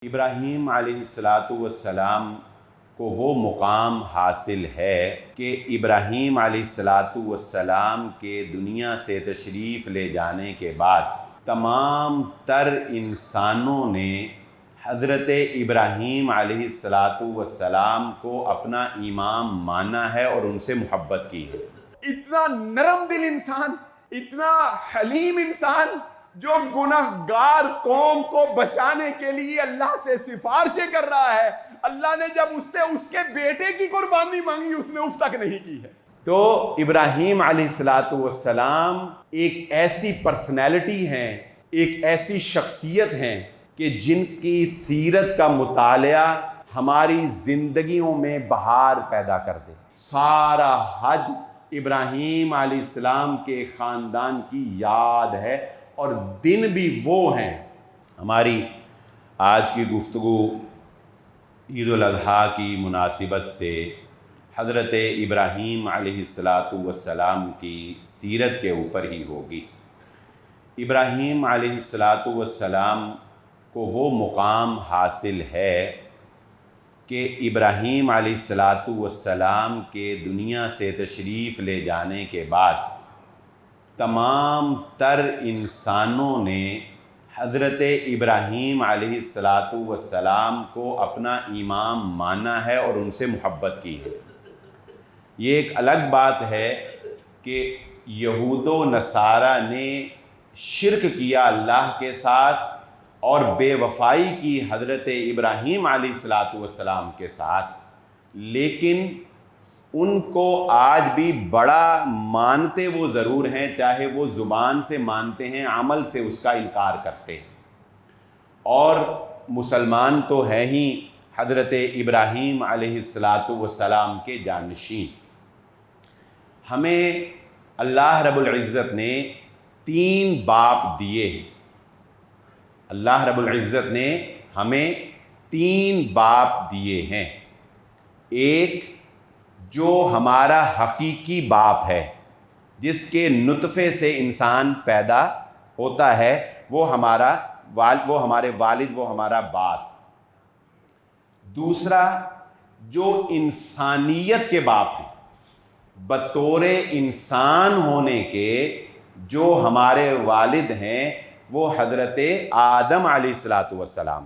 ابراہیم علیہ السلام کو وہ مقام حاصل ہے کہ ابراہیم علیہ السلام کے دنیا سے تشریف لے جانے کے بعد تمام تر انسانوں نے حضرت ابراہیم علیہ السلام کو اپنا امام مانا ہے اور ان سے محبت کی ہے۔ اتنا نرم دل انسان، اتنا حلیم انسان جو گناہگار قوم کو بچانے کے لیے اللہ سے سفارشیں کر رہا ہے، اللہ نے جب اس سے اس کے بیٹے کی قربانی مانگی اس نے اف تک نہیں کی ہے۔ تو ابراہیم علیہ السلام ایک ایسی پرسنالٹی ہیں، ایک ایسی شخصیت ہیں کہ جن کی سیرت کا مطالعہ ہماری زندگیوں میں بہار پیدا کر دے۔ سارا حج ابراہیم علیہ السلام کے خاندان کی یاد ہے اور دن بھی وہ ہیں۔ ہماری آج کی گفتگو عید الاضحیٰ کی مناسبت سے حضرت ابراہیم علیہ السلام کی سیرت کے اوپر ہی ہوگی۔ ابراہیم علیہ السلام کو وہ مقام حاصل ہے کہ ابراہیم علیہ السلام کے دنیا سے تشریف لے جانے کے بعد تمام تر انسانوں نے حضرت ابراہیم علیہ السلام کو اپنا امام مانا ہے اور ان سے محبت کی ہے۔ یہ ایک الگ بات ہے کہ یہود و نصارہ نے شرک کیا اللہ کے ساتھ اور بے وفائی کی حضرت ابراہیم علیہ السلام کے ساتھ، لیکن ان کو آج بھی بڑا مانتے وہ ضرور ہیں، چاہے وہ زبان سے مانتے ہیں، عمل سے اس کا انکار کرتے ہیں۔ اور مسلمان تو ہیں ہی حضرت ابراہیم علیہ السلام کے جانشین۔ ہمیں اللہ رب العزت نے 3 باپ دیے ہیں۔ اللہ رب العزت نے ہمیں 3 باپ دیے ہیں۔ ایک جو ہمارا حقیقی باپ ہے، جس کے نطفے سے انسان پیدا ہوتا ہے، وہ ہمارے والد، وہ ہمارا باپ۔ دوسرا جو انسانیت کے باپ ہیں، بطور انسان ہونے کے جو ہمارے والد ہیں، وہ حضرت آدم علیہ السلام۔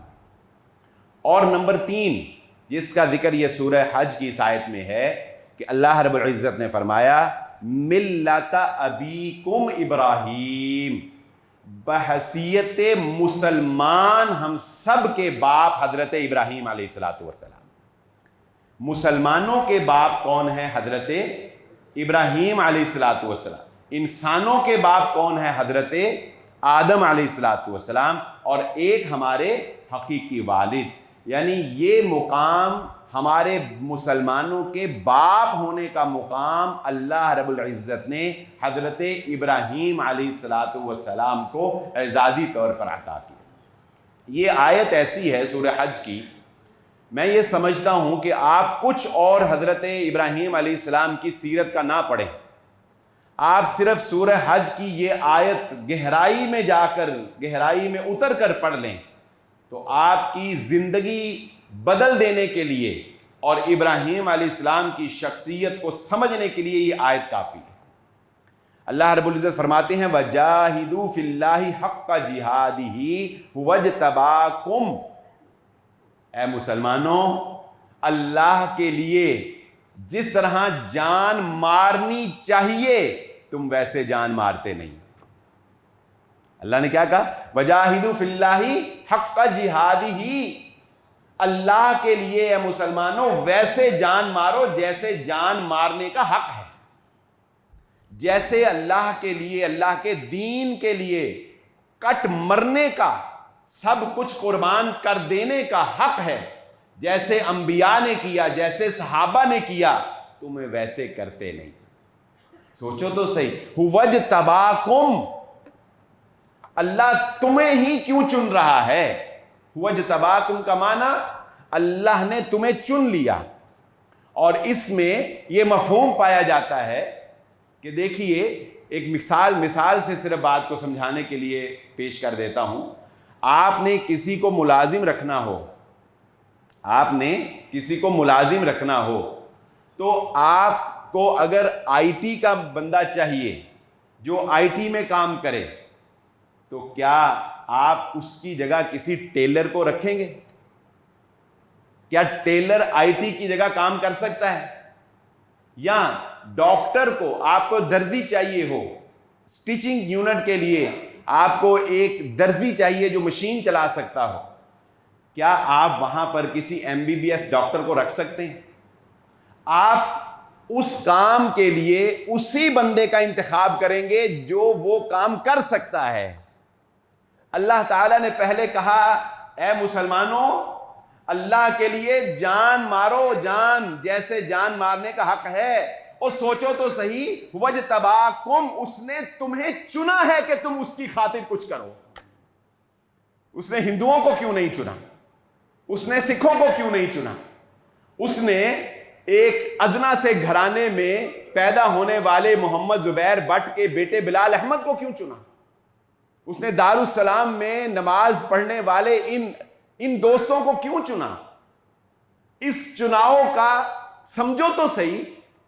اور نمبر 3 جس کا ذکر یہ سورہ حج کی اس آیت میں ہے کہ اللہ رب العزت نے فرمایا ملت ابیکم ابراہیم، بحیثیت مسلمان ہم سب کے باپ حضرت ابراہیم علیہ السلام۔ مسلمانوں کے باپ کون ہیں؟ حضرت ابراہیم علیہ السلام۔ انسانوں کے باپ کون ہیں؟ حضرت آدم علیہ السلام۔ اور ایک ہمارے حقیقی والد، یعنی یہ مقام ہمارے مسلمانوں کے باپ ہونے کا مقام اللہ رب العزت نے حضرت ابراہیم علیہ السلام کو اعزازی طور پر عطا کیا۔ یہ آیت ایسی ہے سورہ حج کی، میں یہ سمجھتا ہوں کہ آپ کچھ اور حضرت ابراہیم علیہ السلام کی سیرت کا نہ پڑھیں، آپ صرف سورہ حج کی یہ آیت گہرائی میں جا کر، گہرائی میں اتر کر پڑھ لیں تو آپ کی زندگی بدل دینے کے لیے اور ابراہیم علیہ السلام کی شخصیت کو سمجھنے کے لیے یہ آیت کافی ہے۔ اللہ رب العزت فرماتے ہیں وَجَاهِدُوا فِي اللَّهِ حَقَّ جِهَادِهِ هُوَ اجْتَبَاكُمْ، اے مسلمانوں، اللہ کے لیے جس طرح جان مارنی چاہیے تم ویسے جان مارتے نہیں۔ اللہ نے کیا کہا؟ وَجَاهِدُوا فِي اللَّهِ حَقَّ جِهَادِهِ، اللہ کے لیے اے مسلمانوں ویسے جان مارو جیسے جان مارنے کا حق ہے، جیسے اللہ کے لیے، اللہ کے دین کے لیے کٹ مرنے کا، سب کچھ قربان کر دینے کا حق ہے، جیسے انبیاء نے کیا، جیسے صحابہ نے کیا، تمہیں ویسے کرتے نہیں۔ سوچو تو صحیح، هُوَ اجْتَبَاكُمْ، اللہ تمہیں ہی کیوں چن رہا ہے؟ هُوَ اجْتَبَاكُمْ کا معنی اللہ نے تمہیں چن لیا۔ اور اس میں یہ مفہوم پایا جاتا ہے کہ دیکھیے، ایک مثال سے صرف بات کو سمجھانے کے لیے پیش کر دیتا ہوں۔ آپ نے کسی کو ملازم رکھنا ہو، آپ نے کسی کو ملازم رکھنا ہو تو آپ کو اگر آئی ٹی کا بندہ چاہیے جو آئی ٹی میں کام کرے، تو کیا آپ اس کی جگہ کسی ٹیلر کو رکھیں گے؟ کیا ٹیلر آئی ٹی کی جگہ کام کر سکتا ہے؟ یا ڈاکٹر کو آپ کو درزی چاہیے ہو، سٹیچنگ یونٹ کے لیے آپ کو ایک درزی چاہیے جو مشین چلا سکتا ہو، کیا آپ وہاں پر کسی MBBS ڈاکٹر کو رکھ سکتے ہیں؟ آپ اس کام کے لیے اسی بندے کا انتخاب کریں گے جو وہ کام کر سکتا ہے۔ اللہ تعالیٰ نے پہلے کہا اے مسلمانوں، اللہ کے لیے جان مارو، جان جیسے جان مارنے کا حق ہے۔ اور سوچو تو صحیح، وَاجْتَبَاكُمْ، اس نے تمہیں چنا ہے کہ تم اس کی خاطر کچھ کرو۔ اس نے ہندوؤں کو کیوں نہیں چنا؟ اس نے سکھوں کو کیوں نہیں چنا؟ اس نے ایک ادنا سے گھرانے میں پیدا ہونے والے محمد زبیر بٹ کے بیٹے بلال احمد کو کیوں چنا؟ اس نے دارالسلام میں نماز پڑھنے والے ان دوستوں کو کیوں چنا؟ اس چناؤ کا سمجھو تو صحیح،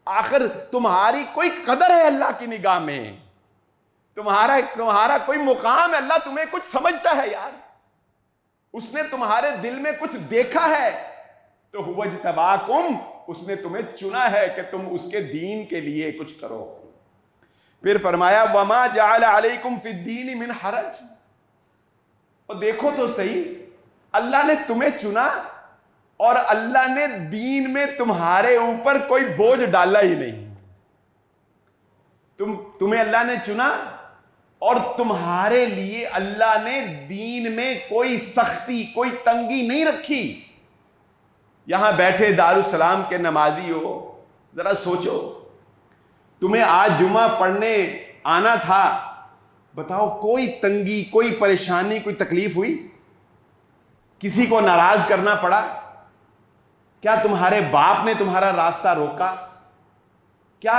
آخر تمہاری کوئی قدر ہے اللہ کی نگاہ میں، تمہارا کوئی مقام ہے، اللہ تمہیں کچھ سمجھتا ہے یار، اس نے تمہارے دل میں کچھ دیکھا ہے، تو هو اجتباکم، اس نے تمہیں چنا ہے کہ تم اس کے دین کے لیے کچھ کرو۔ پھر فرمایا وَمَا جَعَلَ عَلَيْكُمْ فِي الدِّينِ مِنْ حَرَجٍ، اور دیکھو تو صحیح، اللہ نے تمہیں چنا اور اللہ نے دین میں تمہارے اوپر کوئی بوجھ ڈالا ہی نہیں۔ تمہیں اللہ نے چنا اور تمہارے لیے اللہ نے دین میں کوئی سختی، کوئی تنگی نہیں رکھی۔ یہاں بیٹھے دارالسلام کے نمازی ہو، ذرا سوچو، تمہیں آج جمعہ پڑھنے آنا تھا، بتاؤ کوئی تنگی، کوئی پریشانی، کوئی تکلیف ہوئی؟ کسی کو ناراض کرنا پڑا؟ کیا تمہارے باپ نے تمہارا راستہ روکا؟ کیا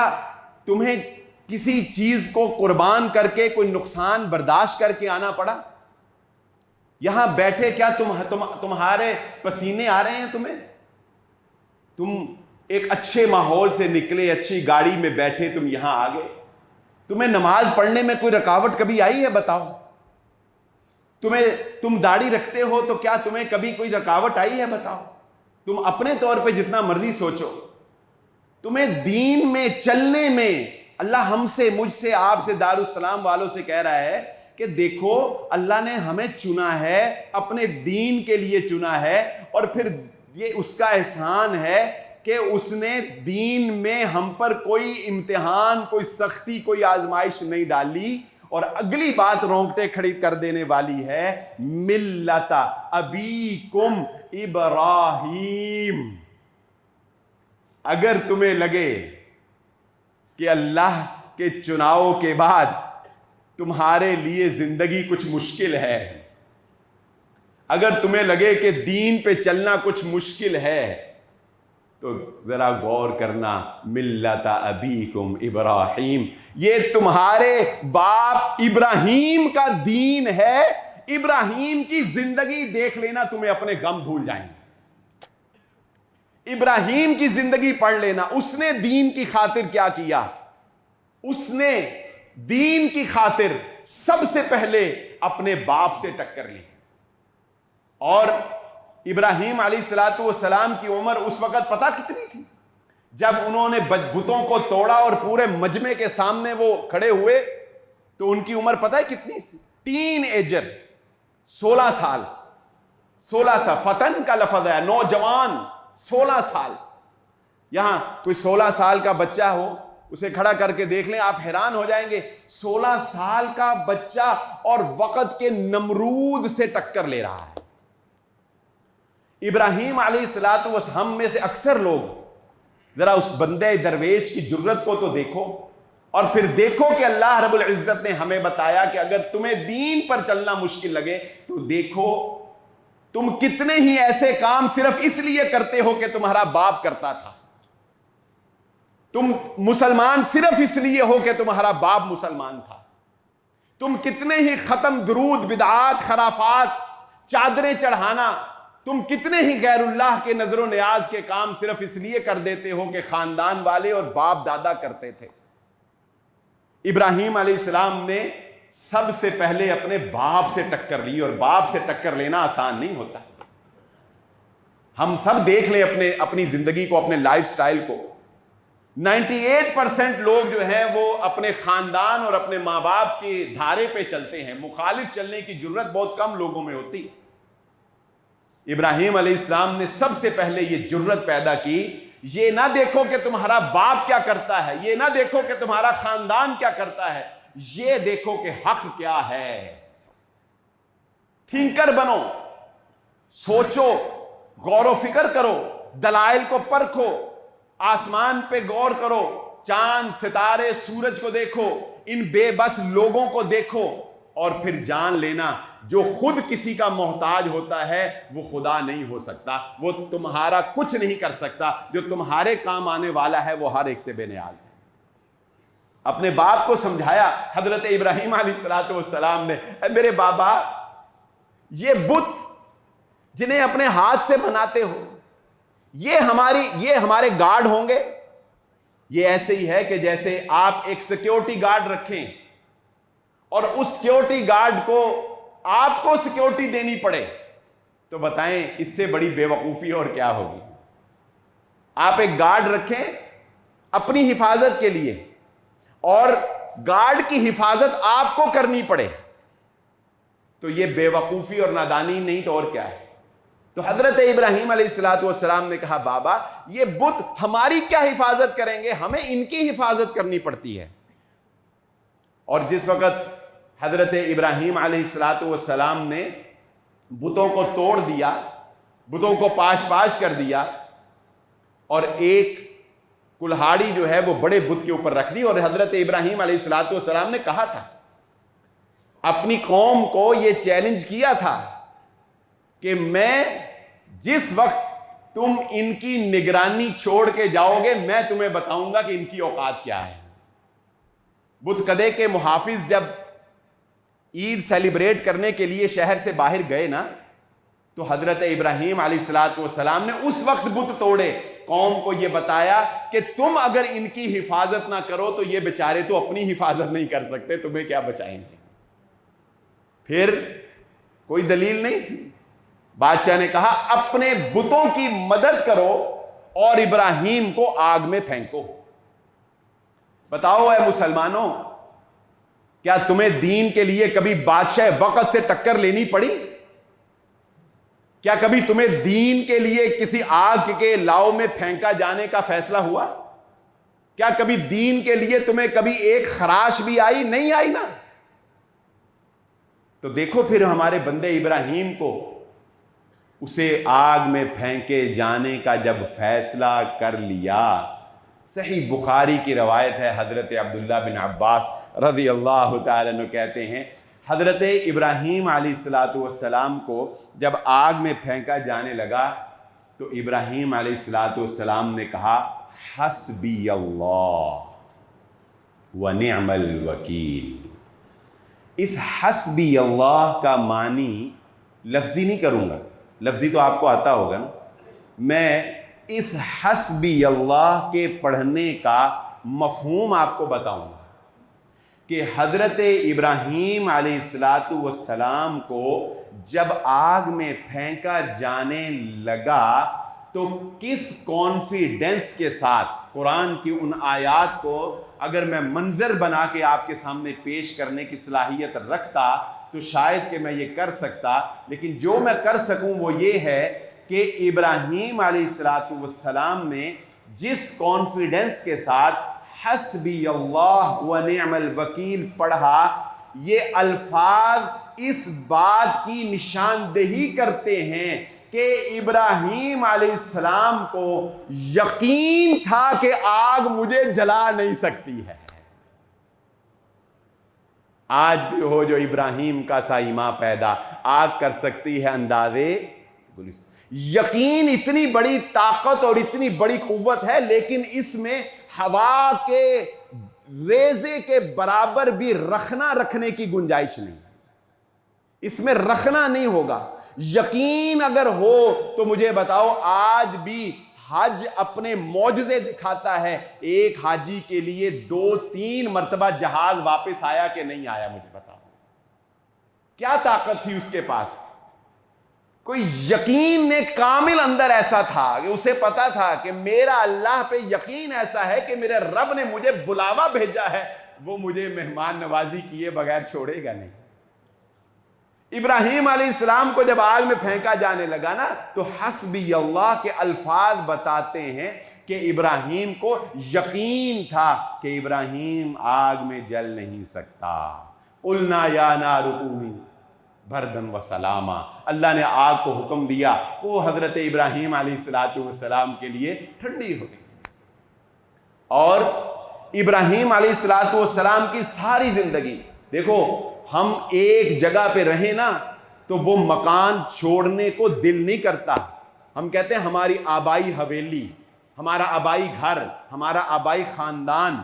تمہیں کسی چیز کو قربان کر کے کوئی نقصان برداشت کر کے آنا پڑا؟ یہاں بیٹھے کیا تمہارے پسینے آ رہے ہیں تم ایک اچھے ماحول سے نکلے، اچھی گاڑی میں بیٹھے، تم یہاں آ گئے، تمہیں نماز پڑھنے میں کوئی رکاوٹ کبھی آئی ہے؟ بتاؤ، تم داڑھی رکھتے ہو تو کیا تمہیں کبھی کوئی رکاوٹ آئی ہے؟ بتاؤ، تم اپنے طور پہ جتنا مرضی سوچو، تمہیں دین میں چلنے میں اللہ ہم سے، مجھ سے، آپ سے، دارالسلام والوں سے کہہ رہا ہے کہ دیکھو اللہ نے ہمیں چنا ہے، اپنے دین کے لیے چنا ہے، اور پھر یہ اس کا احسان ہے کہ اس نے دین میں ہم پر کوئی امتحان، کوئی سختی، کوئی آزمائش نہیں ڈالی۔ اور اگلی بات رونگٹے کھڑی کر دینے والی ہے، ملت ابیکم ابراہیم۔ اگر تمہیں لگے کہ اللہ کے چناؤ کے بعد تمہارے لیے زندگی کچھ مشکل ہے، اگر تمہیں لگے کہ دین پہ چلنا کچھ مشکل ہے، تو ذرا غور کرنا، ملت ابیکم ابراہیم، یہ تمہارے باپ ابراہیم کا دین ہے۔ ابراہیم کی زندگی دیکھ لینا، تمہیں اپنے غم بھول جائیں گے۔ ابراہیم کی زندگی پڑھ لینا، اس نے دین کی خاطر کیا کیا؟ اس نے دین کی خاطر سب سے پہلے اپنے باپ سے ٹکر لی۔ اور ابراہیم علیہ الصلوۃ والسلام کی عمر اس وقت پتہ کتنی تھی؟ جب انہوں نے بتوں کو توڑا اور پورے مجمع کے سامنے وہ کھڑے ہوئے تو ان کی عمر پتہ ہے کتنی سی؟ ٹین ایجر، 16 سال۔ 16 سال فتن کا لفظ ہے، نوجوان، 16 سال۔ یہاں کوئی 16 سال کا بچہ ہو، اسے کھڑا کر کے دیکھ لیں، آپ حیران ہو جائیں گے۔ 16 سال کا بچہ اور وقت کے نمرود سے ٹکر لے رہا ہے۔ ابراہیم علیہ الصلوۃ والسلام میں سے اکثر لوگ ذرا اس بندے درویش کی جرت کو تو دیکھو، اور پھر دیکھو کہ اللہ رب العزت نے ہمیں بتایا کہ اگر تمہیں دین پر چلنا مشکل لگے تو دیکھو تم کتنے ہی ایسے کام صرف اس لیے کرتے ہو کہ تمہارا باپ کرتا تھا، تم مسلمان صرف اس لیے ہو کہ تمہارا باپ مسلمان تھا، تم کتنے ہی ختم درود، بدعات، خرافات چادریں چڑھانا، تم کتنے ہی غیر اللہ کے نظر و نیاز کے کام صرف اس لیے کر دیتے ہو کہ خاندان والے اور باپ دادا کرتے تھے۔ ابراہیم علیہ السلام نے سب سے پہلے اپنے باپ سے ٹکر لی، اور باپ سے ٹکر لینا آسان نہیں ہوتا۔ ہم سب دیکھ لیں اپنی زندگی کو، اپنے لائف سٹائل کو، 98% لوگ جو ہیں وہ اپنے خاندان اور اپنے ماں باپ کے دھارے پہ چلتے ہیں، مخالف چلنے کی جرت بہت کم لوگوں میں ہوتی ہے۔ ابراہیم علیہ السلام نے سب سے پہلے یہ جرت پیدا کی، یہ نہ دیکھو کہ تمہارا باپ کیا کرتا ہے، یہ نہ دیکھو کہ تمہارا خاندان کیا کرتا ہے، یہ دیکھو کہ حق کیا ہے۔ تھنکر بنو، سوچو، غور و فکر کرو، دلائل کو پرکھو، آسمان پہ غور کرو، چاند، ستارے، سورج کو دیکھو، ان بے بس لوگوں کو دیکھو، اور پھر جان لینا جو خود کسی کا محتاج ہوتا ہے وہ خدا نہیں ہو سکتا، وہ تمہارا کچھ نہیں کر سکتا، جو تمہارے کام آنے والا ہے وہ ہر ایک سے بے نیاز ہے۔ اپنے باپ کو سمجھایا حضرت ابراہیم علیہ السلام نے، اے میرے بابا، یہ بت جنہیں اپنے ہاتھ سے بناتے ہو، یہ ہمارے گارڈ ہوں گے؟ یہ ایسے ہی ہے کہ جیسے آپ ایک سیکیورٹی گارڈ رکھیں اور اس سیکیورٹی گارڈ کو آپ کو سیکیورٹی دینی پڑے، تو بتائیں اس سے بڑی بے وقوفی اور کیا ہوگی؟ آپ ایک گارڈ رکھیں اپنی حفاظت کے لیے، اور گارڈ کی حفاظت آپ کو کرنی پڑے، تو یہ بے وقوفی اور نادانی نہیں تو اور کیا ہے؟ تو حضرت ابراہیم علیہ السلام نے کہا، بابا یہ بت ہماری کیا حفاظت کریں گے، ہمیں ان کی حفاظت کرنی پڑتی ہے۔ اور جس وقت حضرت ابراہیم علیہ السلام نے بتوں کو توڑ دیا، بتوں کو پاش پاش کر دیا، اور ایک کلہاڑی جو ہے وہ بڑے بت کے اوپر رکھ دی، اور حضرت ابراہیم علیہ السلام نے کہا تھا، اپنی قوم کو یہ چیلنج کیا تھا کہ میں جس وقت تم ان کی نگرانی چھوڑ کے جاؤ گے میں تمہیں بتاؤں گا کہ ان کی اوقات کیا ہے۔ بت کدے کے محافظ جب عید سیلیبریٹ کرنے کے لیے شہر سے باہر گئے نا، تو حضرت ابراہیم علیہ السلام نے اس وقت بت توڑے، قوم کو یہ بتایا کہ تم اگر ان کی حفاظت نہ کرو تو یہ بیچارے تو اپنی حفاظت نہیں کر سکتے، تمہیں کیا بچائیں گے۔ پھر کوئی دلیل نہیں تھی، بادشاہ نے کہا اپنے بتوں کی مدد کرو اور ابراہیم کو آگ میں پھینکو۔ بتاؤ اے مسلمانوں، کیا تمہیں دین کے لیے کبھی بادشاہ وقت سے ٹکر لینی پڑی؟ کیا کبھی تمہیں دین کے لیے کسی آگ کے لاؤ میں پھینکا جانے کا فیصلہ ہوا؟ کیا کبھی دین کے لیے تمہیں کبھی ایک خراش بھی آئی؟ نہیں آئی نا۔ تو دیکھو پھر ہمارے بندے ابراہیم کو اسے آگ میں پھینکے جانے کا جب فیصلہ کر لیا، صحیح بخاری کی روایت ہے، حضرت عبداللہ بن عباس رضی اللہ تعالیٰ عنہ کہتے ہیں، حضرت ابراہیم علیہ السلام کو جب آگ میں پھینکا جانے لگا تو ابراہیم علیہ السلام نے کہا حسبی اللہ ونعم الوکیل۔ اس حسبی اللہ کا معنی لفظی نہیں کروں گا، لفظی تو آپ کو آتا ہوگا نا، میں اس حسبی اللہ کے پڑھنے کا مفہوم آپ کو بتاؤں گا کہ حضرت ابراہیم علیہ السلام کو جب آگ میں پھینکا جانے لگا تو کس کانفیڈنس کے ساتھ قرآن کی ان آیات کو اگر میں منظر بنا کے آپ کے سامنے پیش کرنے کی صلاحیت رکھتا تو شاید کہ میں یہ کر سکتا، لیکن جو میں کر سکوں وہ یہ ہے کہ ابراہیم علیہ السلام نے جس کانفیڈنس کے ساتھ حسبی اللہ ونعم الوکیل پڑھا، یہ الفاظ اس بات کی نشاندہی کرتے ہیں کہ ابراہیم علیہ السلام کو یقین تھا کہ آگ مجھے جلا نہیں سکتی ہے۔ آج بھی ہو جو ابراہیم کا سا ایمان پیدا، آگ کر سکتی ہے اندازے یقین۔ اتنی بڑی طاقت اور اتنی بڑی قوت ہے، لیکن اس میں ہوا کے ریزے کے برابر بھی رکھنے کی گنجائش نہیں، اس میں رکھنا نہیں ہوگا۔ یقین اگر ہو تو مجھے بتاؤ، آج بھی حج اپنے معجزے دکھاتا ہے، ایک حاجی کے لیے 2-3 مرتبہ جہاز واپس آیا کہ نہیں آیا؟ مجھے بتاؤ کیا طاقت تھی اس کے پاس؟ کوئی یقین نے کامل اندر ایسا تھا کہ اسے پتا تھا کہ میرا اللہ پہ یقین ایسا ہے کہ میرے رب نے مجھے بلاوا بھیجا ہے، وہ مجھے مہمان نوازی کیے بغیر چھوڑے گا نہیں۔ ابراہیم علیہ السلام کو جب آگ میں پھینکا جانے لگا نا، تو حسبی اللہ کے الفاظ بتاتے ہیں کہ ابراہیم کو یقین تھا کہ ابراہیم آگ میں جل نہیں سکتا۔ قلنا یا نار کونی بردن و سلاما، اللہ نے آگ کو حکم دیا، وہ حضرت ابراہیم علیہ السلام کے لیے ٹھنڈی ہو گئی۔ اور ابراہیم علیہ السلام کی ساری زندگی دیکھو، ہم ایک جگہ پہ رہیں نا تو وہ مکان چھوڑنے کو دل نہیں کرتا۔ ہم کہتے ہیں ہماری آبائی حویلی، ہمارا آبائی گھر، ہمارا آبائی خاندان۔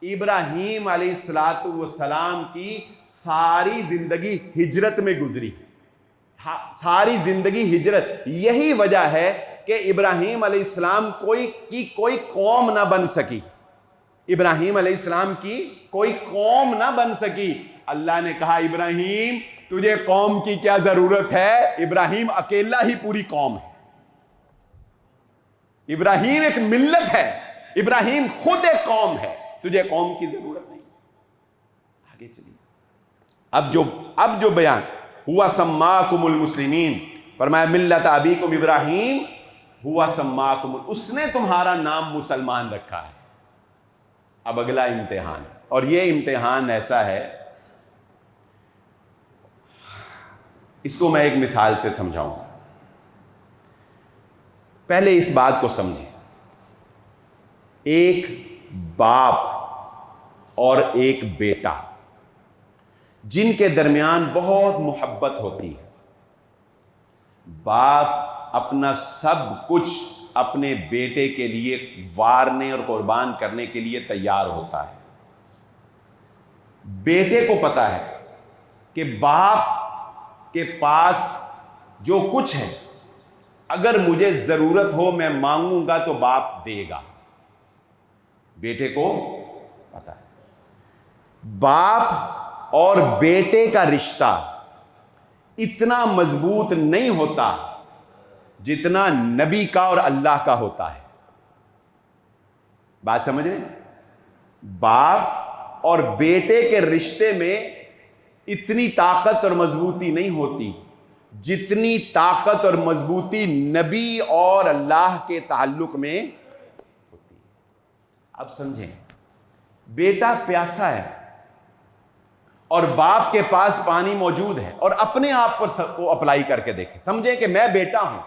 ابراہیم علیہ السلام کی ساری زندگی ہجرت میں گزری، ساری زندگی ہجرت۔ یہی وجہ ہے کہ ابراہیم علیہ السلام کوئی قوم نہ بن سکی، ابراہیم علیہ السلام کی کوئی قوم نہ بن سکی۔ اللہ نے کہا ابراہیم تجھے قوم کی کیا ضرورت ہے؟ ابراہیم اکیلا ہی پوری قوم ہے، ابراہیم ایک ملت ہے، ابراہیم خود ایک قوم ہے، تجھے قوم کی ضرورت نہیں۔ آگے چلیے، اب جو بیان ہوا، سماکم المسلمین، فرمایا ملت ابیکم ابراہیم ہوا سماکم، اس نے تمہارا نام مسلمان رکھا ہے۔ اب اگلا امتحان، اور یہ امتحان ایسا ہے، اس کو میں ایک مثال سے سمجھاؤں گا۔ پہلے اس بات کو سمجھیں، ایک باپ اور ایک بیٹا جن کے درمیان بہت محبت ہوتی ہے، باپ اپنا سب کچھ اپنے بیٹے کے لیے وارنے اور قربان کرنے کے لیے تیار ہوتا ہے۔ بیٹے کو پتا ہے کہ باپ کے پاس جو کچھ ہے، اگر مجھے ضرورت ہو میں مانگوں گا تو باپ دے گا۔ بیٹے کو پتا ہے۔ باپ اور بیٹے کا رشتہ اتنا مضبوط نہیں ہوتا جتنا نبی کا اور اللہ کا ہوتا ہے۔ بات سمجھ رہے ہیں؟ باپ اور بیٹے کے رشتے میں اتنی طاقت اور مضبوطی نہیں ہوتی جتنی طاقت اور مضبوطی نبی اور اللہ کے تعلق میں ہوتی ہے۔ اب سمجھیں، بیٹا پیاسا ہے اور باپ کے پاس پانی موجود ہے، اور اپنے آپ پر کو اپلائی کر کے دیکھیں، سمجھیں کہ میں بیٹا ہوں،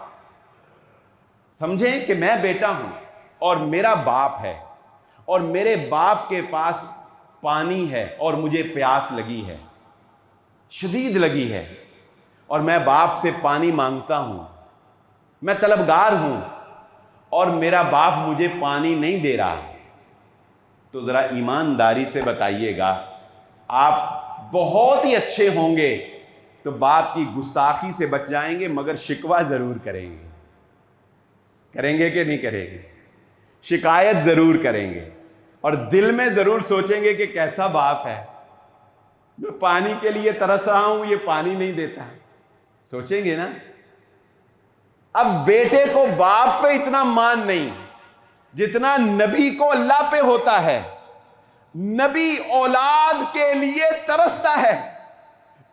سمجھیں کہ میں بیٹا ہوں اور میرا باپ ہے، اور میرے باپ کے پاس پانی ہے اور مجھے پیاس لگی ہے، شدید لگی ہے، اور میں باپ سے پانی مانگتا ہوں، میں طلبگار ہوں، اور میرا باپ مجھے پانی نہیں دے رہا، تو ذرا ایمانداری سے بتائیے گا، آپ بہت ہی اچھے ہوں گے تو باپ کی گستاخی سے بچ جائیں گے، مگر شکوہ ضرور کریں گے۔ کریں گے کہ نہیں کریں گے؟ شکایت ضرور کریں گے، اور دل میں ضرور سوچیں گے کہ کیسا باپ ہے، میں پانی کے لیے ترس رہا ہوں، یہ پانی نہیں دیتا۔ سوچیں گے نا؟ اب بیٹے کو باپ پہ اتنا مان نہیں جتنا نبی کو اللہ پہ ہوتا ہے۔ نبی اولاد کے لیے ترستا ہے،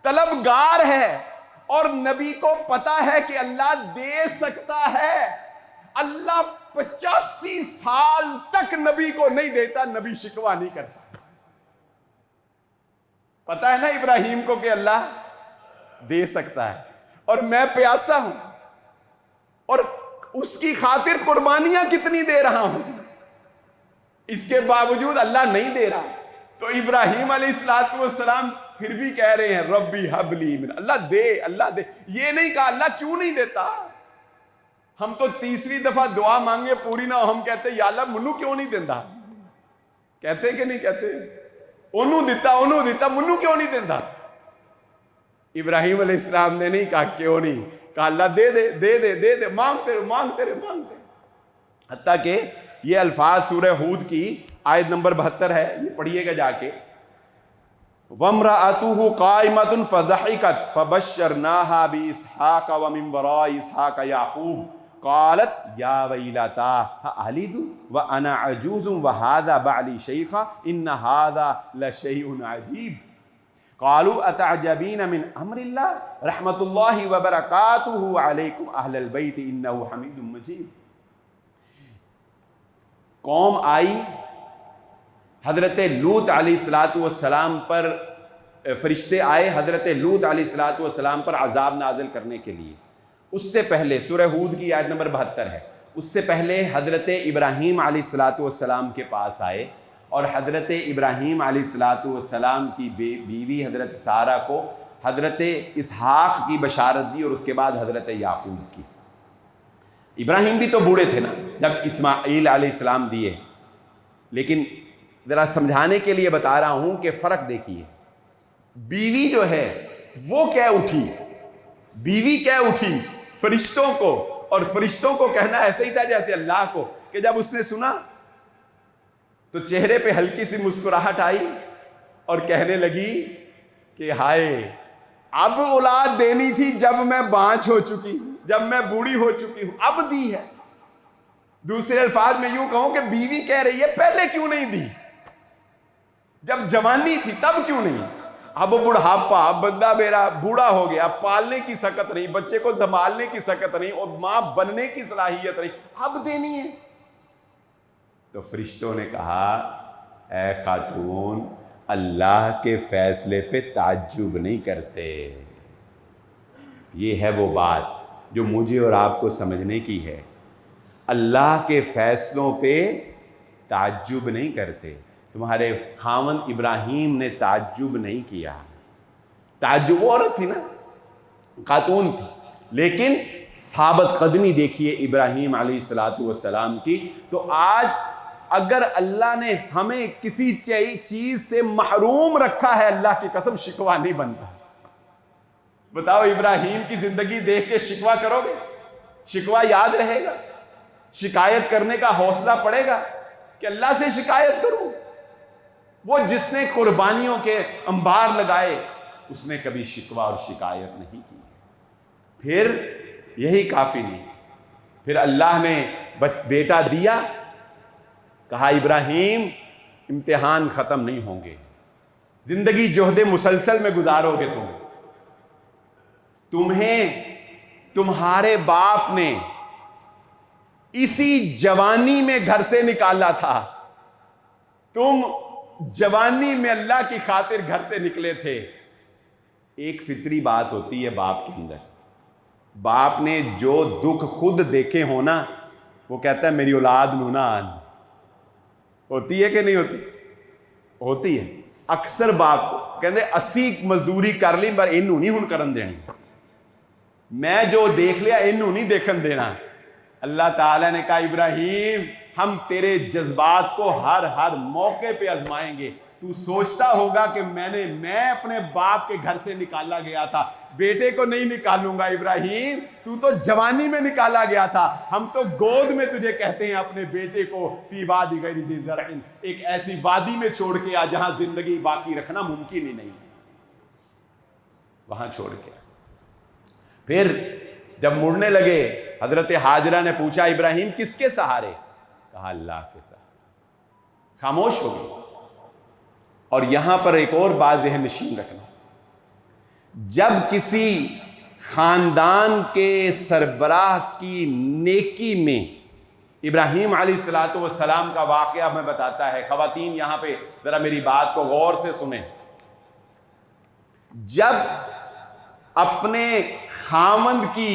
طلبگار ہے، اور نبی کو پتا ہے کہ اللہ دے سکتا ہے۔ اللہ 85 سال تک نبی کو نہیں دیتا، نبی شکوہ نہیں کرتا۔ پتا ہے نا ابراہیم کو کہ اللہ دے سکتا ہے، اور میں پیاسا ہوں، اور اس کی خاطر قربانیاں کتنی دے رہا ہوں، اس کے باوجود اللہ نہیں دے رہا۔ تو ابراہیم علیہ السلام پھر بھی کہہ رہے ہیں ربی حب لی من، اللہ دے، اللہ دے۔ یہ نہیں کہا اللہ کیوں نہیں دیتا۔ ہم تو تیسری دفعہ دعا مانگے پوری نہ ہو، ہم کہتے یا اللہ منو کیوں نہیں دیتا، کہتے کہ نہیں کہتے؟ انہوں دیتا منو کیوں نہیں دیتا۔ ابراہیم علیہ السلام نے نہیں کہا کیوں نہیں، کہا اللہ دے دے دے دے دے دے، مانگتے رہو مانگتے رہو مانگتے رہو، حتیٰ کہ یہ الفاظ سورہ ہود کی آیت نمبر 72 ہے، یہ پڑھیے گا جا کے، وَامْرَأَتُهُ قَائِمَةٌ فَضَحِكَتْ فَبَشَّرْنَاهَا بِإِسْحَاقَ وَمِن وَرَاءِ إِسْحَاقَ يَعْقُوبَ قَالَتْ يَا وَيْلَتَا أَأَلِدُ وَأَنَا عَجُوزٌ وَهَذَا بَعْلِي شَيْخًا إِنَّ هَذَا لَشَيْءٌ عَجِيبٌ قالوا أتعجبين من أمر الله رحمة الله وبركاته عليكم أهل البيت إنه حميد مجيد۔ قوم آئی، حضرت لوط علیہ السلام پر فرشتے آئے حضرت لوط علیہ السلام پر عذاب نازل کرنے کے لیے۔ اس سے پہلے سورہ ہود کی آیت نمبر 72 ہے، اس سے پہلے حضرت ابراہیم علیہ السلام کے پاس آئے اور حضرت ابراہیم علیہ السلام کی بیوی حضرت سارہ کو حضرت اسحاق کی بشارت دی اور اس کے بعد حضرت یعقوب کی۔ ابراہیم بھی تو بوڑھے تھے نا جب اسماعیل علیہ السلام دیے، لیکن ذرا سمجھانے کے لیے بتا رہا ہوں کہ فرق دیکھیے، بیوی جو ہے وہ کہہ اٹھی، بیوی کہہ اٹھی فرشتوں کو، اور فرشتوں کو کہنا ایسے ہی تھا جیسے اللہ کو، کہ جب اس نے سنا تو چہرے پہ ہلکی سی مسکراہٹ آئی اور کہنے لگی کہ ہائے، اب اولاد دینی تھی جب میں بانجھ ہو چکی ہوں، جب میں بوڑھی ہو چکی ہوں، اب دی ہے۔ دوسرے الفاظ میں یوں کہوں کہ بیوی کہہ رہی ہے پہلے کیوں نہیں دی، جب جوانی تھی تب کیوں نہیں، اب بڑھاپا، اب بندہ میرا بوڑھا ہو گیا، اب پالنے کی سکت نہیں، بچے کو سنبھالنے کی سکت نہیں اور ماں بننے کی صلاحیت نہیں، اب دینی ہے۔ تو فرشتوں نے کہا اے خاتون، اللہ کے فیصلے پہ تعجب نہیں کرتے۔ یہ ہے وہ بات جو مجھے اور آپ کو سمجھنے کی ہے، اللہ کے فیصلوں پہ تعجب نہیں کرتے۔ تمہارے خاوند ابراہیم نے تعجب نہیں کیا، تعجب وہ عورت تھی نا، خاتون تھی، لیکن ثابت قدمی دیکھیے ابراہیم علیہ السلام کی۔ تو آج اگر اللہ نے ہمیں کسی چیز سے محروم رکھا ہے، اللہ کی قسم شکوہ نہیں بنتا۔ بتاؤ ابراہیم کی زندگی دیکھ کے شکوہ کرو گے؟ شکوہ یاد رہے گا؟ شکایت کرنے کا حوصلہ پڑے گا کہ اللہ سے شکایت کروں؟ وہ جس نے قربانیوں کے انبار لگائے، اس نے کبھی شکوہ اور شکایت نہیں کی۔ پھر یہی کافی نہیں، پھر اللہ نے بیٹا دیا، کہا ابراہیم امتحان ختم نہیں ہوں گے، زندگی جہد مسلسل میں گزارو گے تمہیں تمہارے باپ نے اسی جوانی میں گھر سے نکالا تھا، تم جوانی میں اللہ کی خاطر گھر سے نکلے تھے۔ ایک فطری بات ہوتی ہے باپ کے اندر، باپ نے جو دکھ خود دیکھے ہونا وہ کہتا ہے میری اولاد نو نہ آن، ہوتی ہے کہ نہیں ہوتی؟ ہوتی ہے۔ اکثر باپ کو کہتے 80 مزدوری کر لی پر انہوں نہیں ہن کرن دینی، میں جو دیکھ لیا انہوں نہیں دیکھن دینا۔ اللہ تعالیٰ نے کہا ابراہیم ہم تیرے جذبات کو ہر موقع پہ آزمائیں گے۔ تو سوچتا ہوگا کہ میں اپنے باپ کے گھر سے نکالا گیا تھا، بیٹے کو نہیں نکالوں گا ابراہیم، تو جوانی میں نکالا گیا تھا، ہم تو گود میں تجھے کہتے ہیں اپنے بیٹے کو فی وادی غیر ذی زرع، ایک ایسی وادی میں چھوڑ کے آ جہاں زندگی باقی رکھنا ممکن ہی نہیں، وہاں چھوڑ کے۔ پھر جب مڑنے لگے حضرت ہاجرہ نے پوچھا ابراہیم کس کے سہارے؟ کہا اللہ کے سہارے، خاموش ہو گئی۔ اور یہاں پر ایک اور بات ذہن نشین رکھنا، جب کسی خاندان کے سربراہ کی نیکی میں ابراہیم علیہ السلام کا واقعہ ہمیں بتاتا ہے، خواتین یہاں پہ ذرا میری بات کو غور سے سنیں، جب اپنے خاوند کی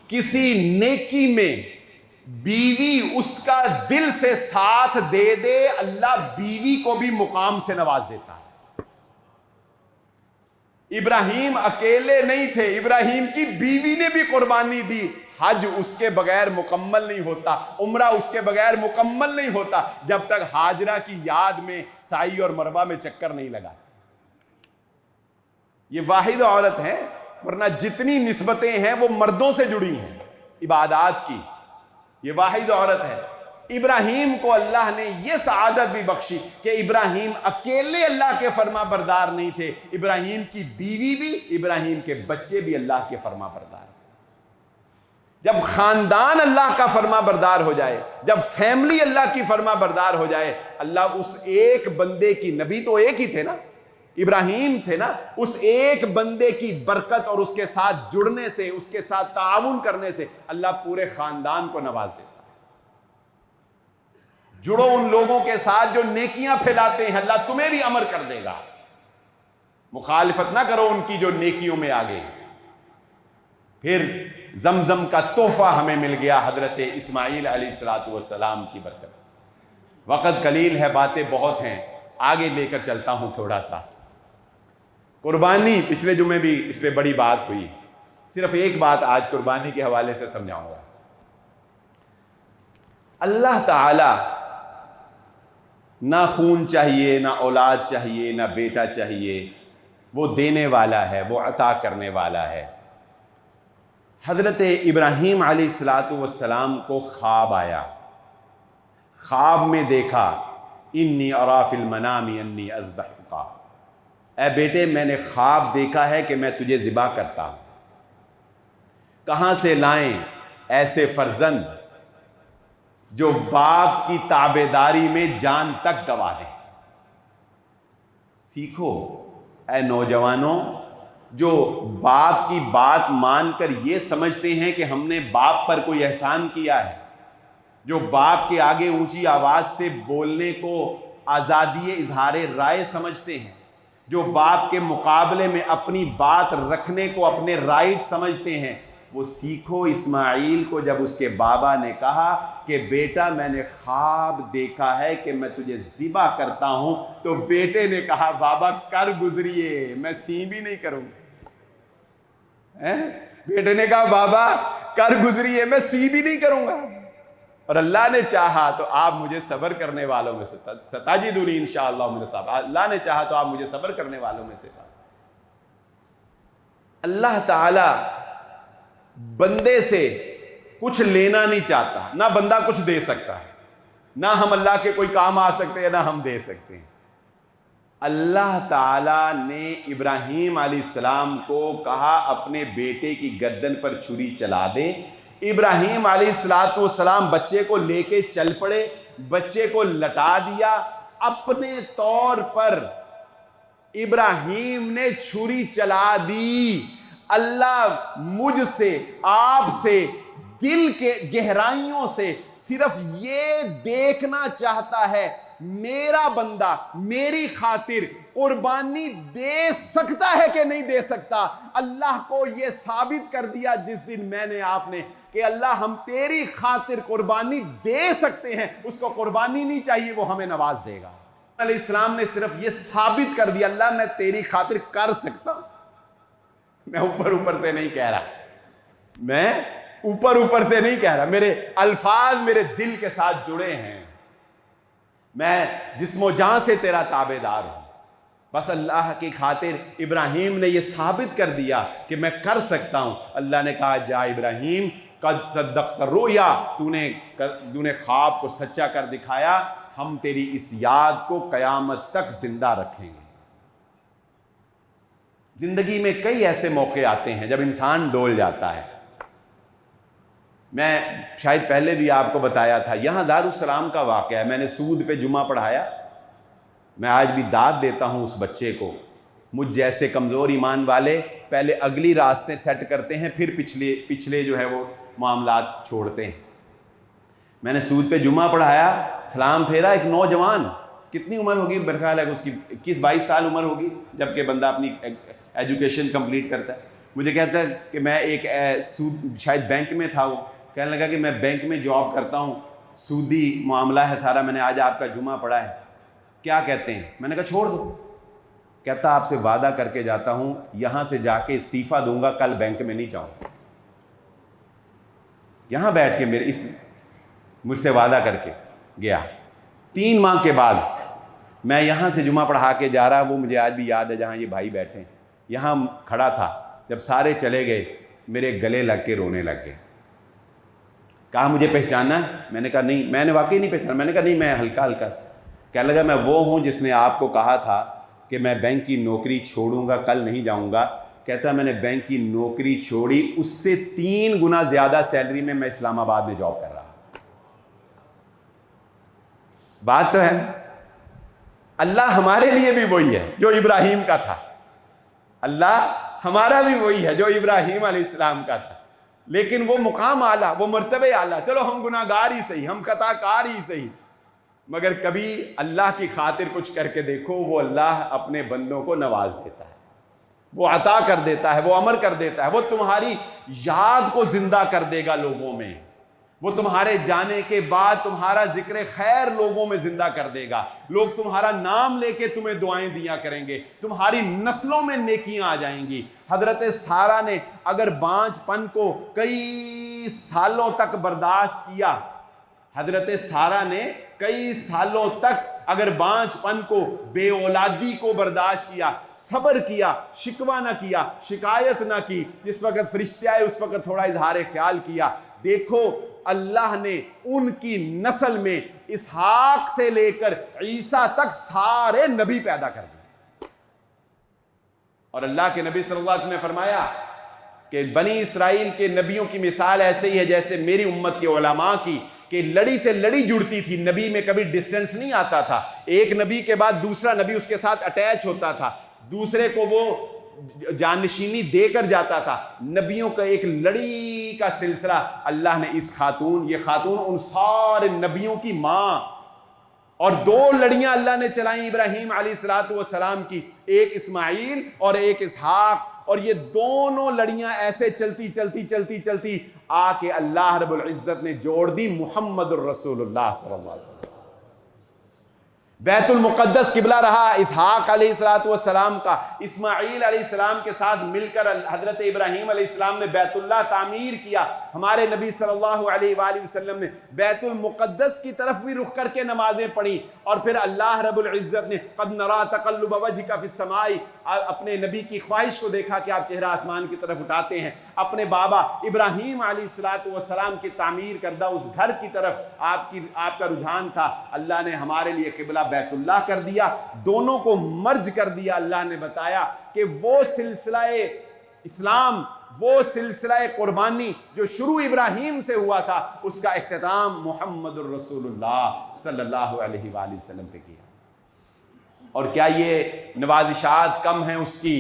کسی نیکی میں بیوی اس کا دل سے ساتھ دے دے، اللہ بیوی کو بھی مقام سے نواز دیتا ہے۔ ابراہیم اکیلے نہیں تھے، ابراہیم کی بیوی نے بھی قربانی دی۔ حج اس کے بغیر مکمل نہیں ہوتا، عمرہ اس کے بغیر مکمل نہیں ہوتا جب تک ہاجرہ کی یاد میں سعی اور مروہ میں چکر نہیں لگا۔ یہ واحد عورت ہے ورنہ جتنی نسبتیں ہیں وہ مردوں سے جڑی ہیں عبادات کی. یہ واحد عورت ہے. ابراہیم کو اللہ نے یہ سعادت بھی بخشی کہ ابراہیم اکیلے اللہ کے فرما بردار نہیں تھے، ابراہیم کی بیوی بھی، ابراہیم کے بچے بھی اللہ کے فرما بردار. جب خاندان اللہ کا فرما بردار ہو جائے، جب فیملی اللہ کی فرما بردار ہو جائے، اللہ اس ایک بندے کی، نبی تو ایک ہی تھے نا، ابراہیم تھے نا، اس ایک بندے کی برکت اور اس کے ساتھ جڑنے سے، اس کے ساتھ تعاون کرنے سے اللہ پورے خاندان کو نواز دیتا. جڑو ان لوگوں کے ساتھ جو نیکیاں پھیلاتے ہیں، اللہ تمہیں بھی امر کر دے گا. مخالفت نہ کرو ان کی جو نیکیوں میں آگے. پھر زمزم کا تحفہ ہمیں مل گیا حضرت اسماعیل علیہ السلام کی برکت سے. وقت قلیل ہے، باتیں بہت ہیں، آگے لے کر چلتا ہوں تھوڑا سا. قربانی، پچھلے جمعے بھی اس پہ بڑی بات ہوئی، صرف ایک بات آج قربانی کے حوالے سے سمجھاؤں گا. اللہ تعالی نہ خون چاہیے، نہ اولاد چاہیے، نہ بیٹا چاہیے، وہ دینے والا ہے، وہ عطا کرنے والا ہے. حضرت ابراہیم علیہ السلام کو خواب آیا. خواب میں دیکھا، انی ارا فی المنام انی اذبحک، اے بیٹے میں نے خواب دیکھا ہے کہ میں تجھے ذبح کرتا ہوں. کہاں سے لائیں ایسے فرزند جو باپ کی تابعداری میں جان تک گوا دیں. سیکھو اے نوجوانوں، جو باپ کی بات مان کر یہ سمجھتے ہیں کہ ہم نے باپ پر کوئی احسان کیا ہے، جو باپ کے آگے اونچی آواز سے بولنے کو آزادی اظہار رائے سمجھتے ہیں، جو باپ کے مقابلے میں اپنی بات رکھنے کو اپنے رائٹ سمجھتے ہیں، وہ سیکھو اسماعیل کو جب اس کے بابا نے کہا کہ بیٹا میں نے خواب دیکھا ہے کہ میں تجھے ذبح کرتا ہوں، تو بیٹے نے کہا بابا کر گزریے، میں سی بھی نہیں کروں گا. بیٹے نے کہا بابا کر گزریے، میں سی بھی نہیں کروں گا. اور اللہ نے چاہا تو آپ مجھے صبر کرنے والوں میں سے ستجدونی انشاءاللہ من الصابرین. اللہ نے چاہا تو آپ مجھے صبر کرنے والوں میں سے. اللہ تعالی بندے سے کچھ لینا نہیں چاہتا، نہ بندہ کچھ دے سکتا ہے، نہ ہم اللہ کے کوئی کام آ سکتے ہیں، نہ ہم دے سکتے ہیں. اللہ تعالیٰ نے ابراہیم علیہ السلام کو کہا اپنے بیٹے کی گردن پر چھری چلا دے. ابراہیم علیہ السلام بچے کو لے کے چل پڑے، بچے کو لٹا دیا. اپنے طور پر ابراہیم نے چھری چلا دی. اللہ مجھ سے، آپ سے، دل کے گہرائیوں سے صرف یہ دیکھنا چاہتا ہے میرا بندہ میری خاطر قربانی دے سکتا ہے کہ نہیں دے سکتا. اللہ کو یہ ثابت کر دیا جس دن میں نے آپ نے کہ اللہ ہم تیری خاطر قربانی دے سکتے ہیں. اس کو قربانی نہیں چاہیے، وہ ہمیں نواز دے گا. علیہ السلام نے صرف یہ ثابت کر دیا اللہ میں تیری خاطر کر سکتا ہوں. میں اوپر سے نہیں کہہ رہا، میں اوپر سے نہیں کہہ رہا، میرے الفاظ میرے دل کے ساتھ جڑے ہیں. میں جسم و جان سے تیرا تابعدار ہوں. بس اللہ کی خاطر ابراہیم نے یہ ثابت کر دیا کہ میں کر سکتا ہوں. اللہ نے کہا جا ابراہیم قد صدقت الرؤیا، تو نے خواب کو سچا کر دکھایا، ہم تیری اس یاد کو قیامت تک زندہ رکھیں گے. زندگی میں کئی ایسے موقع آتے ہیں جب انسان ڈول جاتا ہے. میں شاید پہلے بھی آپ کو بتایا تھا، یہاں دارالسلام کا واقعہ ہے. میں نے سود پہ جمعہ پڑھایا. میں آج بھی داد دیتا ہوں اس بچے کو. مجھ جیسے کمزور ایمان والے پہلے اگلی راستے سیٹ کرتے ہیں، پھر پچھلے جو ہے وہ معاملات چھوڑتے ہیں. میں نے سود پہ جمعہ پڑھایا، سلام پھیرا. ایک نوجوان، کتنی عمر ہوگی، میرا خیال ہے اس کی 21-22 سال عمر ہوگی جبکہ بندہ اپنی ایجوکیشن کمپلیٹ کرتا ہے. مجھے کہتا ہے کہ میں ایک شاید بینک میں تھا، وہ کہنے لگا کہ میں بینک میں جاب کرتا ہوں، سودی معاملہ ہے سارا، میں نے آج آپ کا جمعہ پڑھا ہے، کیا کہتے ہیں؟ میں نے کہا چھوڑ دو. کہتا آپ سے وعدہ کر کے جاتا ہوں یہاں سے جا کے استعفیٰ دوں گا، کل بینک میں نہیں جاؤں. یہاں بیٹھ کے مجھ سے وعدہ کر کے گیا. 3 ماہ کے بعد میں یہاں سے جمعہ پڑھا کے جا رہا، وہ مجھے آج بھی یاد ہے جہاں یہ بھائی بیٹھے ہیں، یہاں کھڑا تھا. جب سارے چلے گئے میرے گلے لگ کے رونے لگ گئے. کہا مجھے پہچانا ہے؟ میں نے کہا نہیں. میں نے واقعی نہیں پہچانا. میں نے کہا نہیں میں ہلکا ہلکا. کہنے لگا میں وہ ہوں جس نے آپ کو کہا تھا کہ میں بینک کی نوکری چھوڑوں گا, کل نہیں جاؤں گا. کہتا ہے میں نے بینک کی نوکری چھوڑی, اس سے 3 گنا زیادہ سیلری میں اسلام آباد میں جاب کر رہا. بات تو ہے. اللہ ہمارے لیے بھی وہی ہے جو ابراہیم کا تھا. اللہ ہمارا بھی وہی ہے جو ابراہیم علیہ السلام کا تھا. لیکن وہ مقام اعلیٰ, وہ مرتبہ اعلیٰ. چلو ہم گناہ گار ہی صحیح, ہم خطا کار ہی صحیح, مگر کبھی اللہ کی خاطر کچھ کر کے دیکھو, وہ اللہ اپنے بندوں کو نواز دیتا ہے, وہ عطا کر دیتا ہے, وہ امر کر دیتا ہے. وہ تمہاری یاد کو زندہ کر دے گا لوگوں میں. وہ تمہارے جانے کے بعد تمہارا ذکر خیر لوگوں میں زندہ کر دے گا. لوگ تمہارا نام لے کے تمہیں دعائیں دیا کریں گے. تمہاری نسلوں میں نیکیاں آ جائیں گی. حضرت سارہ نے اگر بانجھ پن کو کئی سالوں تک برداشت کیا, حضرت سارہ نے کئی سالوں تک اگر بانجھ پن کو, بے اولادی کو برداشت کیا, صبر کیا, شکوہ نہ کیا, شکایت نہ کی, جس وقت فرشتے آئے اس وقت تھوڑا اظہار خیال کیا, دیکھو اللہ نے ان کی نسل میں اسحاق سے لے کر عیسیٰ تک سارے نبی پیدا کر دیے. اور اللہ کے نبی صلی اللہ علیہ وسلم نے فرمایا کہ بنی اسرائیل کے نبیوں کی مثال ایسے ہی ہے جیسے میری امت کے علماء کی, کہ لڑی سے لڑی جڑتی تھی. نبی میں کبھی ڈسٹنس نہیں آتا تھا. ایک نبی کے بعد دوسرا نبی اس کے ساتھ اٹیچ ہوتا تھا, دوسرے کو وہ جانشینی دے کر جاتا تھا. نبیوں کا ایک لڑی کا سلسلہ اللہ نے اس خاتون, یہ خاتون ان سارے نبیوں کی ماں, اور 2 لڑیاں اللہ نے چلائیں ابراہیم علیہ السلام کی, ایک اسماعیل اور ایک اسحاق. اور یہ دونوں لڑیاں ایسے چلتی چلتی چلتی چلتی آ کے اللہ رب العزت نے جوڑ دی محمد الرسول اللہ صلی اللہ علیہ وسلم. بیت المقدس قبلہ رہا اسحاق علیہ السلام کا. اسماعیل علیہ السلام کے ساتھ مل کر حضرت ابراہیم علیہ السلام نے بیت اللہ تعمیر کیا. ہمارے نبی صلی اللہ علیہ وآلہ وسلم نے بیت المقدس کی طرف بھی رخ کر کے نمازیں پڑھی. اور پھر اللہ رب العزت نے قد نرا تقلب وجهک فی السماء, اپنے نبی کی خواہش کو دیکھا کہ آپ چہرہ آسمان کی طرف اٹھاتے ہیں. اپنے بابا ابراہیم علیہ السلام کی تعمیر کردہ اس گھر کی طرف آپ کا رجحان تھا. اللہ نے ہمارے لیے قبلہ بیت اللہ کر دیا, دونوں کو مرج کر دیا. اللہ نے بتایا کہ وہ سلسلہ اسلام, وہ سلسلہ قربانی جو شروع ابراہیم سے ہوا تھا, اس کا اختتام محمد الرسول اللہ صلی اللہ علیہ وآلہ وسلم پہ کیا. اور کیا یہ نوازشات کم ہیں اس کی؟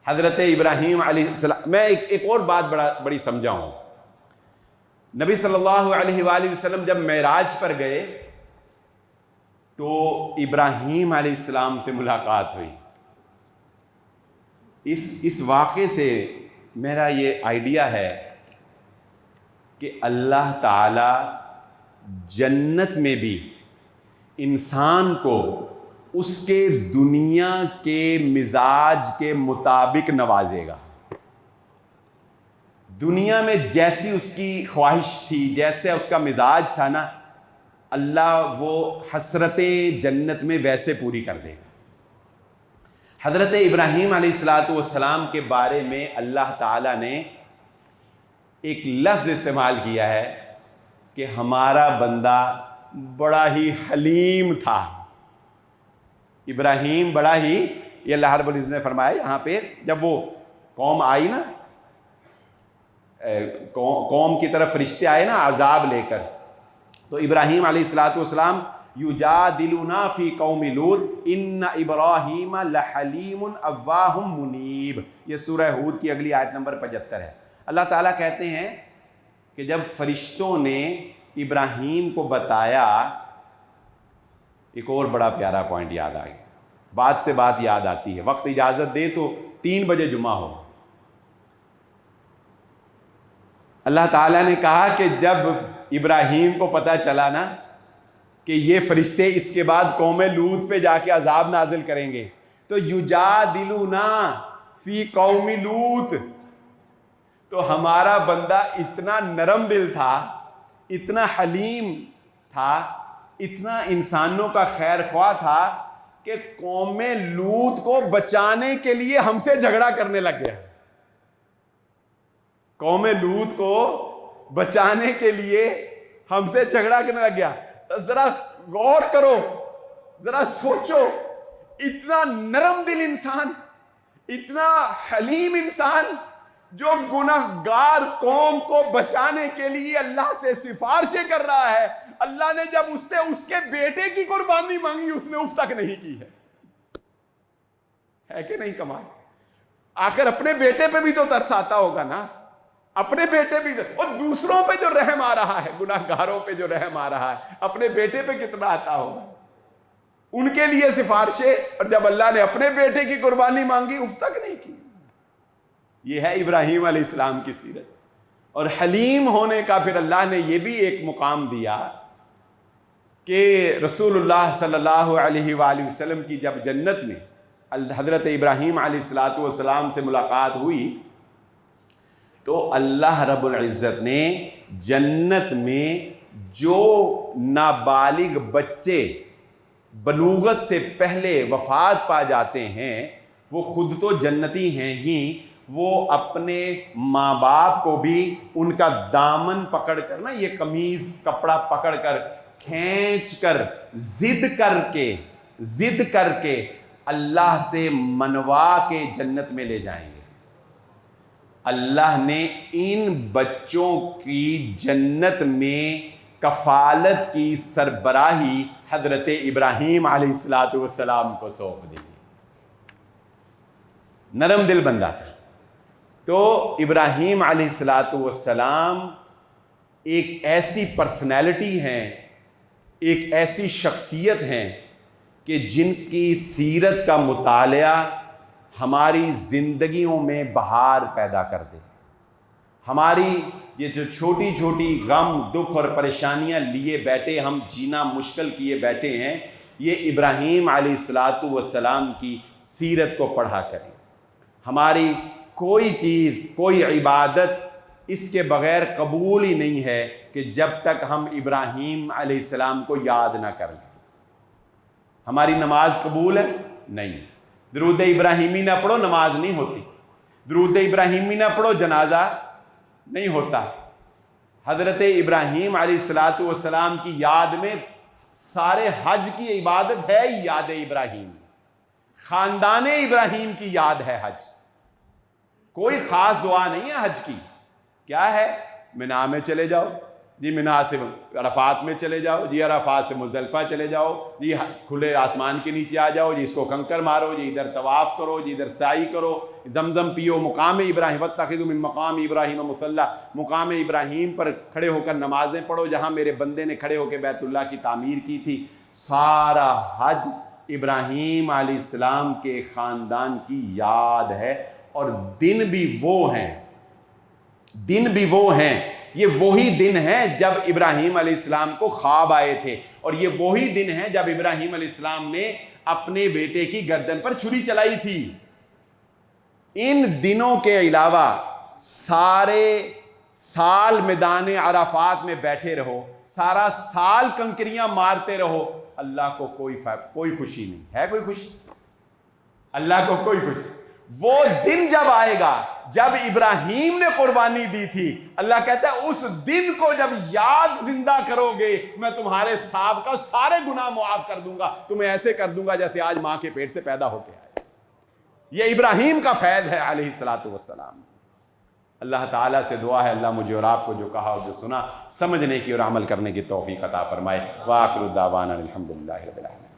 حضرت ابراہیم علیہ السلام. میں ایک اور بات بڑی سمجھا ہوں. نبی صلی اللہ علیہ وآلہ وسلم جب معراج پر گئے تو ابراہیم علیہ السلام سے ملاقات ہوئی. اس واقعے سے میرا یہ آئیڈیا ہے کہ اللہ تعالی جنت میں بھی انسان کو اس کے دنیا کے مزاج کے مطابق نوازے گا. دنیا میں جیسی اس کی خواہش تھی, جیسے اس کا مزاج تھا نا, اللہ وہ حسرتیں جنت میں ویسے پوری کر دے گا. حضرت ابراہیم علیہ السلام کے بارے میں اللہ تعالیٰ نے ایک لفظ استعمال کیا ہے کہ ہمارا بندہ بڑا ہی حلیم تھا. ابراہیم بڑا ہی, یہ اللہ رب العزت نے فرمایا یہاں پہ, جب وہ قوم آئی نا, قوم کی طرف فرشتے آئے نا عذاب لے کر, تو ابراہیم علیہ السلام یجادلنا فی قوم لوط ان ابراہیم لحلیم اواہ منیب. یہ سورہ ہود کی اگلی آیت نمبر 75 ہے. اللہ تعالیٰ کہتے ہیں کہ جب فرشتوں نے ابراہیم کو بتایا, ایک اور بڑا پیارا پوائنٹ یاد آ گیا, بات سے بات یاد آتی ہے. وقت اجازت دے تو 3 بجے جمعہ ہو. اللہ تعالیٰ نے کہا کہ جب ابراہیم کو پتہ چلا نا کہ یہ فرشتے اس کے بعد قوم لوط پہ جا کے عذاب نازل کریں گے, تو یجادلونا فی قوم لوط, تو ہمارا بندہ اتنا نرم دل تھا, اتنا حلیم تھا, اتنا انسانوں کا خیر خواہ تھا کہ قوم لوط کو بچانے کے لیے ہم سے جھگڑا کرنے لگ گیا. قوم لوط کو بچانے کے لیے ہم سے جھگڑا کرنے لگ گیا. ذرا غور کرو, ذرا سوچو, اتنا نرم دل انسان, اتنا حلیم انسان جو گناہگار قوم کو بچانے کے لیے اللہ سے سفارشیں کر رہا ہے. اللہ نے جب اس سے اس کے بیٹے کی قربانی مانگی اس نے اف تک نہیں کی ہے کہ نہیں کمال؟ آخر اپنے بیٹے پہ بھی تو ترس آتا ہوگا نا, اپنے بیٹے بھی, اور دوسروں پہ جو رحم آ رہا ہے, گناہگاروں پہ جو رحم آ رہا ہے, اپنے بیٹے پہ کتنا آتا ہوگا. ان کے لیے سفارشیں, اور جب اللہ نے اپنے بیٹے کی قربانی مانگی اف تک نہیں کی. یہ ہے ابراہیم علیہ السلام کی سیرت. اور حلیم ہونے کا پھر اللہ نے یہ بھی ایک مقام دیا کہ رسول اللہ صلی اللہ علیہ وآلہ وسلم کی جب جنت میں حضرت ابراہیم علیہ السلام سے ملاقات ہوئی تو اللہ رب العزت نے جنت میں جو نابالغ بچے بلوغت سے پہلے وفات پا جاتے ہیں وہ خود تو جنتی ہیں ہی, وہ اپنے ماں باپ کو بھی ان کا دامن پکڑ کر نا, یہ قمیض کپڑا پکڑ کر کھینچ کر زد کر کے اللہ سے منوا کے جنت میں لے جائیں گے. اللہ نے ان بچوں کی جنت میں کفالت کی سربراہی حضرت ابراہیم علیہ السلام کو سونپ دی. نرم دل بندہ تھا. تو ابراہیم علیہ السلام ایک ایسی پرسنالٹی ہیں, ایک ایسی شخصیت ہیں کہ جن کی سیرت کا مطالعہ ہماری زندگیوں میں بہار پیدا کر دے. ہماری یہ جو چھوٹی چھوٹی غم دکھ اور پریشانیاں لیے بیٹھے, ہم جینا مشکل کیے بیٹھے ہیں, یہ ابراہیم علیہ السلام کی سیرت کو پڑھا کریں. ہماری کوئی چیز, کوئی عبادت اس کے بغیر قبول ہی نہیں ہے کہ جب تک ہم ابراہیم علیہ السلام کو یاد نہ کریں. ہماری نماز قبول ہے نہیں, درود ابراہیمی نہ پڑھو نماز نہیں ہوتی, درود ابراہیمی نہ پڑھو جنازہ نہیں ہوتا. حضرت ابراہیم علیہ السلام کی یاد میں سارے حج کی عبادت ہے یاد ابراہیم, خاندان ابراہیم کی یاد ہے حج. کوئی خاص دعا نہیں ہے حج کی. کیا ہے؟ منا میں چلے جاؤ جی, منا سے عرفات میں چلے جاؤ جی, عرفات سے مزدلفہ چلے جاؤ جی, کھلے آسمان کے نیچے آ جاؤ جی, اس کو کنکر مارو جی, ادھر طواف کرو جی, ادھر سعی کرو, زمزم پیو, مقام ابراہیم واتخذوا من مقام ابراہیم مصلی, مقام ابراہیم پر کھڑے ہو کر نمازیں پڑھو جہاں میرے بندے نے کھڑے ہو کے بیت اللہ کی تعمیر کی تھی. سارا حج ابراہیم علیہ السلام کے خاندان کی یاد ہے. اور دن بھی وہ ہیں, یہ وہی دن ہیں جب ابراہیم علیہ السلام کو خواب آئے تھے, اور یہ وہی دن ہیں جب ابراہیم علیہ السلام نے اپنے بیٹے کی گردن پر چھری چلائی تھی. ان دنوں کے علاوہ سارے سال میدان عرفات میں بیٹھے رہو, سارا سال کنکریاں مارتے رہو, اللہ کو کوئی خوشی نہیں ہے. کوئی خوشی اللہ کو کوئی خوشی. وہ دن جب آئے گا جب ابراہیم نے قربانی دی تھی, اللہ کہتا ہے اس دن کو جب یاد زندہ کرو گے میں تمہارے سابقہ سارے گناہ معاف کر دوں گا, تمہیں ایسے کر دوں گا جیسے آج ماں کے پیٹ سے پیدا ہو کے آئے. یہ ابراہیم کا فیض ہے علیہ السلام. اللہ تعالیٰ سے دعا ہے اللہ مجھے اور آپ کو جو کہا اور جو سنا سمجھنے کی اور عمل کرنے کی توفیق عطا فرمائے. وآخر دعوانا الحمدللہ رب العالمین.